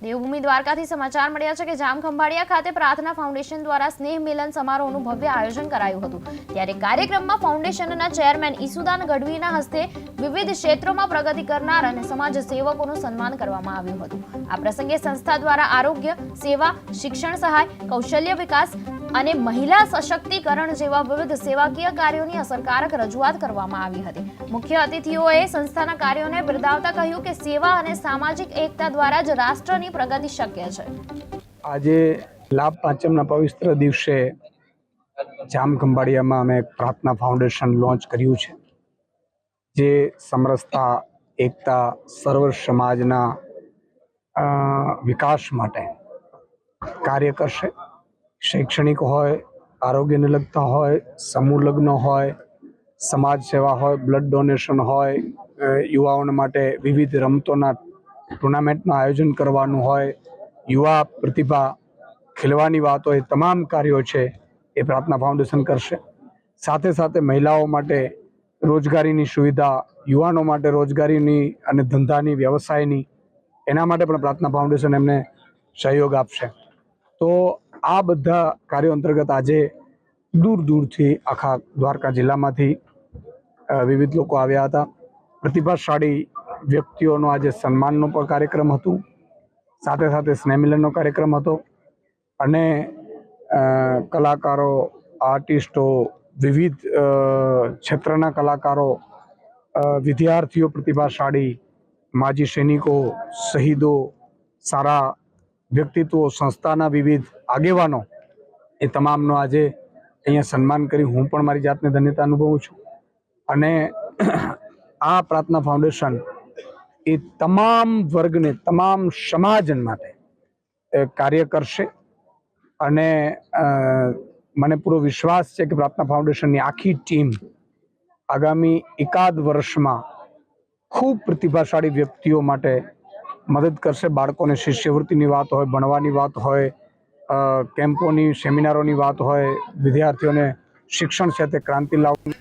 દેવભૂમિ દ્વારકાથી સમાચાર મળ્યા છે કે જામખંભાળિયા ખાતે પ્રાર્થના ફાઉન્ડેશન દ્વારા સ્નેહ મિલન સમારોહનું ભવ્ય આયોજન કરાયું હતું। ત્યારે કાર્યક્રમમાં ફાઉન્ડેશનના ચેરમેન ઈસુદાન ગઢવીના હસ્તે વિવિધ ક્ષેત્રોમાં પ્રગતિ કરનાર અને સમાજ સેવકોનું સન્માન કરવામાં આવ્યું હતું। આ પ્રસંગે સંસ્થા દ્વારા આરોગ્ય સેવા, શિક્ષણ સહાય, કૌશલ્ય વિકાસ અને મહિલા સશક્તિકરણ જેવા વિવિધ સેવાકીય કાર્યોની અસરકારક રજૂઆત કરવામાં આવી હતી। મુખ્ય અતિથિઓએ સંસ્થાના કાર્યોને બિરદાવતા કહ્યું કે સેવા અને સામાજિક એકતા દ્વારા જ રાષ્ટ્રની પ્રગતિ શક્ય છે। આજે લાભ પાંચમના પવિત્ર દિવસે જામખંભાળિયામાં અમે પ્રાર્થના ફાઉન્ડેશન લોન્ચ કર્યું છે, જે સમરસતા, એકતા, સર્વ સમાજના વિકાસ માટે કાર્ય કરશે। શૈક્ષણિક હોય, આરોગ્યને લગતા હોય, સમૂહ લગ્ન હોય, સમાજ સેવા હોય, બ્લડ ડોનેશન હોય, યુવાઓને માટે વિવિધ રમતોના ટુર્નામેન્ટનું આયોજન કરવાનું હોય, યુવા પ્રતિભા ખીલવાની વાત હોય, તમામ કાર્યો છે એ પ્રાર્થના ફાઉન્ડેશન કરશે। સાથે સાથે મહિલાઓ માટે રોજગારીની સુવિધા, યુવાનો માટે રોજગારીની અને ધંધાની, વ્યવસાયની, એના માટે પણ પ્રાર્થના ફાઉન્ડેશન એમને સહયોગ આપશે। તો આ બધા કાર્યો અંતર્ગત આજે દૂર દૂરથી આખા દ્વારકા જિલ્લામાંથી વિવિધ લોકો આવ્યા હતા। પ્રતિભાશાળી વ્યક્તિઓનો આજે સન્માનનો પણ કાર્યક્રમ હતો, સાથે સાથે સ્નેહમિલનનો કાર્યક્રમ હતો અને કલાકારો, આર્ટિસ્ટો, વિવિધ ક્ષેત્રના કલાકારો, વિદ્યાર્થીઓ પ્રતિભાશાળી, માજી સૈનિકો, શહીદો, સારા વ્યક્તિત્વો, સંસ્થાના વિવિધ આગેવાનો, એ તમામનો આજે અહીંયા સન્માન કરી હું પણ મારી જાતને ધન્યતા અનુભવું છું। અને આ પ્રાર્થના ફાઉન્ડેશન એ તમામ વર્ગને, તમામ સમાજ માટે કાર્ય કરશે અને મને પૂરો વિશ્વાસ છે કે પ્રાર્થના ફાઉન્ડેશનની આખી ટીમ આગામી એકાદ વર્ષમાં ખૂબ પ્રતિભાશાળી વ્યક્તિઓ માટે મદદ કરશે। બાળકોને શિષ્યવૃત્તિની વાત હોય, ભણવાની વાત હોય, કેમ્પોની, સેમિનારોની વાત હોય, વિદ્યાર્થીઓને શિક્ષણ ક્ષેત્રે ક્રાંતિ લાવવાની